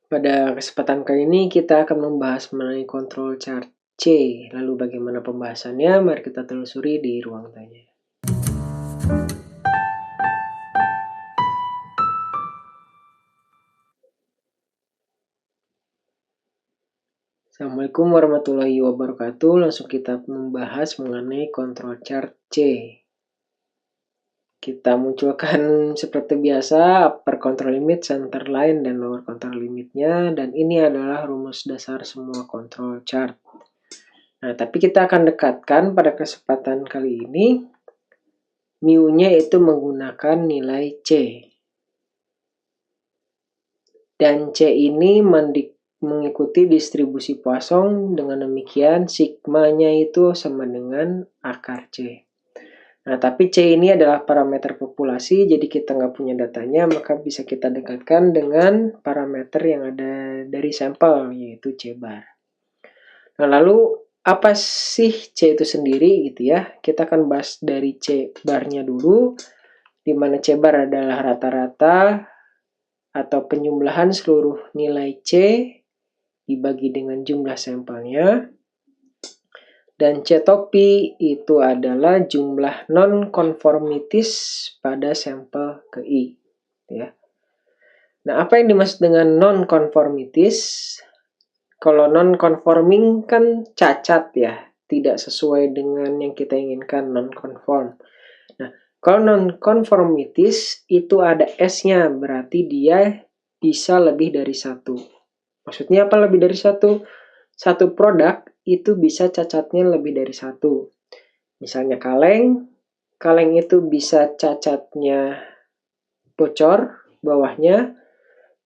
Pada kesempatan kali ini kita akan membahas mengenai kontrol chart C. Lalu bagaimana pembahasannya? Mari kita telusuri di ruang tanya. Assalamualaikum warahmatullahi wabarakatuh. Langsung kita membahas mengenai kontrol chart C. Kita munculkan seperti biasa upper control limit, center line, dan lower control limitnya. Dan ini adalah rumus dasar semua kontrol chart. Nah, tapi kita akan dekatkan pada kesempatan kali ini mu-nya itu menggunakan nilai C. Dan C ini mengikuti distribusi Poisson, dengan demikian sigma-nya itu sama dengan akar C. Nah, tapi C ini adalah parameter populasi, jadi kita nggak punya datanya, maka bisa kita dekatkan dengan parameter yang ada dari sampel, yaitu C bar. Nah, lalu apa sih C itu sendiri gitu ya? Kita akan bahas dari C barnya dulu, di mana C bar adalah rata-rata atau penjumlahan seluruh nilai C dibagi dengan jumlah sampelnya. Dan C topi itu adalah jumlah non-conformities pada sampel ke I. Ya. Nah, apa yang dimaksud dengan non-conformities? Kalau non-conforming kan cacat ya, tidak sesuai dengan yang kita inginkan, non-conform. Nah, kalau non-conformities itu ada S-nya, berarti dia bisa lebih dari satu. Maksudnya apa lebih dari satu? Satu produk itu bisa cacatnya lebih dari satu. Misalnya kaleng itu bisa cacatnya bocor bawahnya,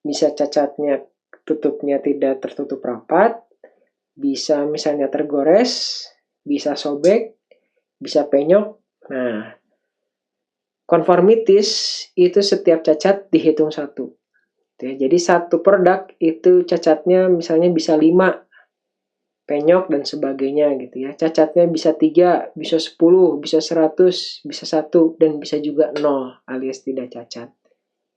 bisa cacatnya tutupnya tidak tertutup rapat, bisa misalnya tergores, bisa sobek, bisa penyok. Nah, konformitis itu setiap cacat dihitung satu. Jadi satu produk itu cacatnya misalnya bisa 5, penyok dan sebagainya gitu ya. Cacatnya bisa 3, bisa 10, bisa 100, bisa 1, dan bisa juga 0 alias tidak cacat.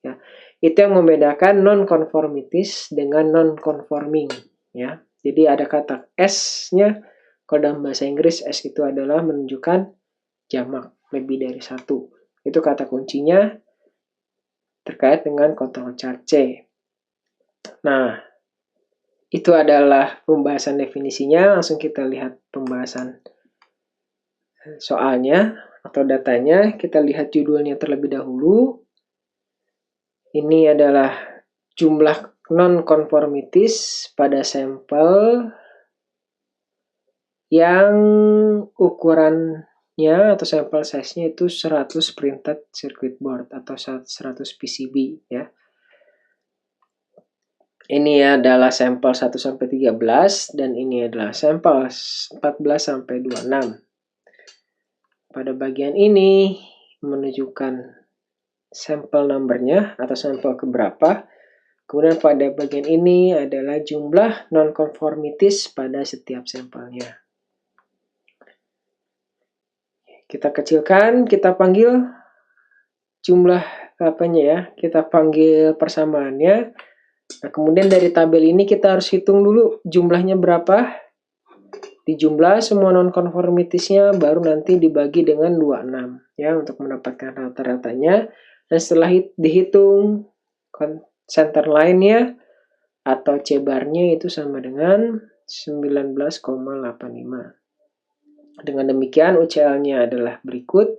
Ya. Itu yang membedakan non-conformities dengan non-conforming. Ya. Jadi ada kata S-nya, kalau dalam bahasa Inggris S itu adalah menunjukkan jamak, lebih dari satu. Itu kata kuncinya terkait dengan kontrol chart C. Nah, itu adalah pembahasan definisinya. Langsung kita lihat pembahasan soalnya atau datanya. Kita lihat judulnya terlebih dahulu. Ini adalah jumlah non-conformities pada sampel yang ukurannya atau sampel size-nya itu 100 printed circuit board atau 100 PCB ya. Ini adalah sampel 1-13 dan ini adalah sampel 14-26. Pada bagian ini menunjukkan sampel numbernya atau sampel keberapa. Kemudian pada bagian ini adalah jumlah non-conformities pada setiap sampelnya. Kita kecilkan, kita panggil jumlah apanya ya, kita panggil persamaannya. Nah, kemudian dari tabel ini kita harus hitung dulu jumlahnya berapa. Dijumlah semua non-conformitiesnya, baru nanti dibagi dengan 26 ya untuk mendapatkan rata-ratanya. Dan setelah dihitung center line-nya atau C bar-nya itu sama dengan 19,85. Dengan demikian UCL-nya adalah berikut.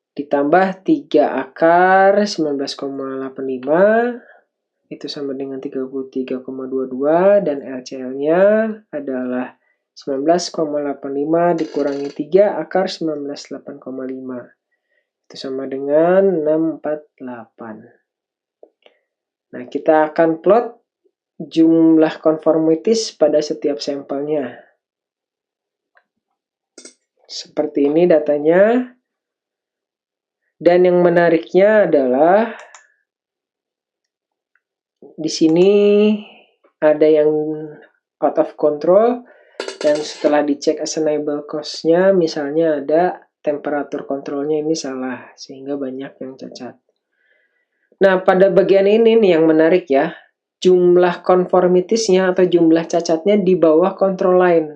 Ditambah 3 akar 19,85 itu sama dengan 33,22 dan LCL-nya adalah 19,85 dikurangi 3 akar 19,8,5. Itu sama dengan 648. Nah, kita akan plot jumlah konformitis pada setiap sampelnya. Seperti ini datanya. Dan yang menariknya adalah di sini ada yang out of control dan setelah dicek assignable cost-nya misalnya ada temperatur kontrolnya ini salah sehingga banyak yang cacat. Nah, pada bagian ini nih yang menarik ya. Jumlah konformitisnya atau jumlah cacatnya di bawah control line.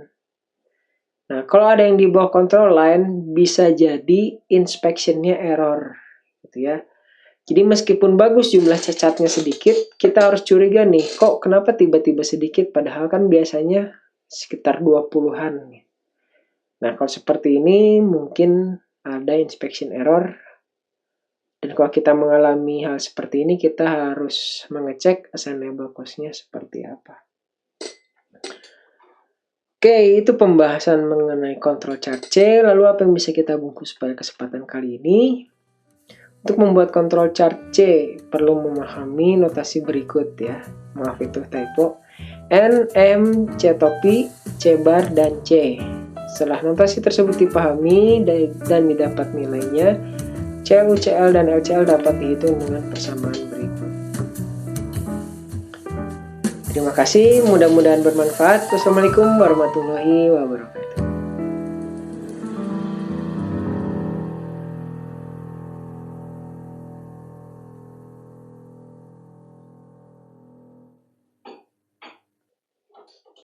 Nah, kalau ada yang di bawah control line, bisa jadi inspection-nya error. Gitu ya. Jadi meskipun bagus jumlah cacatnya sedikit, kita harus curiga nih, kok kenapa tiba-tiba sedikit, padahal kan biasanya sekitar 20-an. Nah, kalau seperti ini mungkin ada inspection error. Dan kalau kita mengalami hal seperti ini, kita harus mengecek assignable cost-nya seperti apa. Oke, itu pembahasan mengenai control chart C. Lalu apa yang bisa kita bungkus pada kesempatan kali ini? Untuk membuat control chart C, perlu memahami notasi berikut ya. Maaf itu typo. N, M, C topi, C bar, dan C. Setelah notasi tersebut dipahami dan didapat nilainya, CL, UCL, dan LCL dapat dihitung dengan persamaan berikut. Terima kasih, mudah-mudahan bermanfaat. Wassalamualaikum warahmatullahi wabarakatuh.